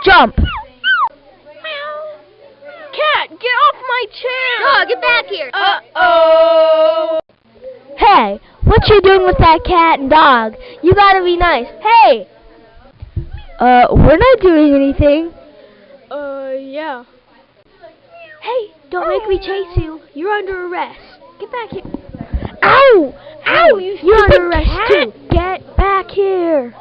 Jump! Cat, get off my chair! Dog, get back here! Uh-oh! Hey, what you doing with that cat and dog? You gotta be nice. Hey! We're not doing anything. Yeah. Hey, don't make me chase you. You're under arrest. Get back here. Ow! Ow, you You're stupid under arrest cat! too. Get back here.